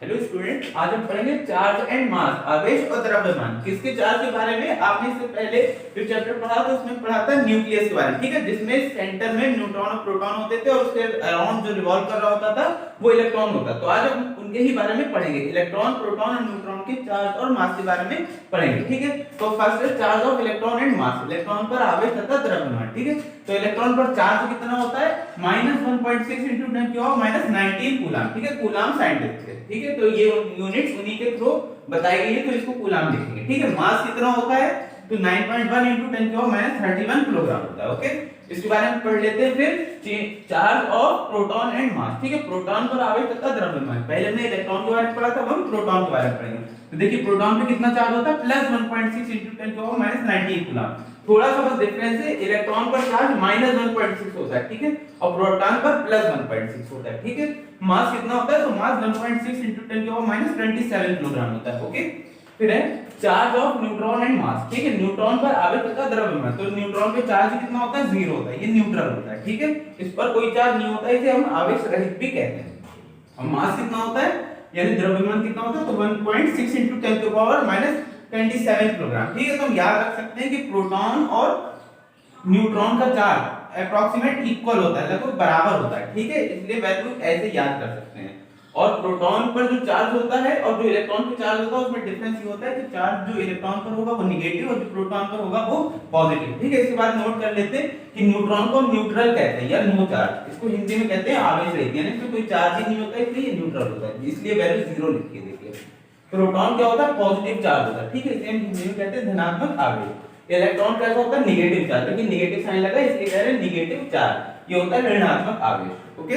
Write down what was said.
Hello student, आज हम पढ़ेंगे चार्ज एंड मास, आवेश और द्रव्यमान। किसके चार्ज के बारे में? आपने इससे पहले जो चैप्टर पढ़ा था उसमें पढ़ा था न्यूक्लियस के बारे में, ठीक है, जिसमें सेंटर में न्यूट्रॉन और प्रोटॉन होते थे और उसके अराउंड जो रिवॉल्व कर रहा होता था वो इलेक्ट्रॉन होता। तो आज हम उनके ही बारे में पढ़ेंगे, इलेक्ट्रॉन, प्रोटॉन और न्यूट्रॉन के चार्ज और मास के बारे में पढ़ेंगे, ठीक है। तो फर्स्ट है charge of electron and mass, electron पर आवेश तथा द्रव्यमान, ठीक है। तो इलेक्ट्रॉन पर चार्ज कितना होता है? -1.6 × 10⁻19 कूलम, ठीक है, कूलम साइंटिस्ट है, ठीक है। तो ये यूनिट्स उन्हीं के थ्रू बताई गई है, तो इसको कूलम लिखेंगे, ठीक है। मास कितना होता है? तो 9.1 × 10⁻31 किलोग्राम होता है, ओके। इसके बारे में पढ़ लेते हैं फिर charge of proton and mass, ठीक है। प्रोटॉन पर आवेश तथा द्रव्यमान, पहले हमने इलेक्ट्रॉन के बारे में पढ़ा था, अब हम प्रोटॉन के बारे में पढ़ेंगे। तो देखिए प्रोटॉन पे कितना चार्ज होता है? +1.6 × 10⁻19 कूलम। थोड़ा सा बस डिफरेंस है, इलेक्ट्रॉन पर चार्ज -1.6 होता है, ठीक है, और प्रोटॉन पर +1.6 होता है, ठीक है। मास कितना होता है? तो मास 1.6 × 10⁻27 किलोग्राम होता है, ओके। फिर है charge of neutron and mass, ठीक है। न्यूट्रॉन पर आवेश तथा द्रव्यमान, तो न्यूट्रॉन पे चार्ज कितना होता है? 0 होता है, ये न्यूट्रल होता है, ठीक है। इस पर कोई चार्ज नहीं होता है, इसे हम आवेश रहित भी कहते हैं। और मास कितना होता है, यानी द्रव्यमान कितना होता है? तो 1.6 × 10⁻27 किलोग्राम, ठीक है। तो हम याद रख सकते हैं कि प्रोटॉन और न्यूट्रॉन का चार्ज अप्रोक्सीमेट इक्वल होता है, लगभग बराबर होता है, ठीक है, इसलिए वैल्यू ऐसे याद कर सकते हैं। और प्रोटॉन पर जो चार्ज होता है और जो इलेक्ट्रॉन पर चार्ज होता है उसमें डिफरेंस ये होता है कि चार्ज जो इलेक्ट्रॉन पर होगा वो नेगेटिव और जो प्रोटॉन पर होगा वो पॉजिटिव, ठीक है। इसके बाद नोट कर लेते हैं कि न्यूट्रॉन को न्यूट्रल कहते हैं या नो चार्ज, इसको हिंदी में कहते हैं आवेश रहित, यानी इसमें कोई चार्ज ही नहीं होता है, इसलिए ये न्यूट्रल होता है, इसलिए वैल्यू 0 लिखी है। देखिए प्रोटॉन क्या होता है? पॉजिटिव चार्ज होता है, ठीक है, इसे हम हिंदी में कहते हैं धनात्मक आवेश। इलेक्ट्रॉन कैसा होता है? नेगेटिव चार्ज, लेकिन नेगेटिव साइन लगा इसलिए कह रहे हैं नेगेटिव चार्ज, ये होता है ऋणात्मक आवेश, ओके।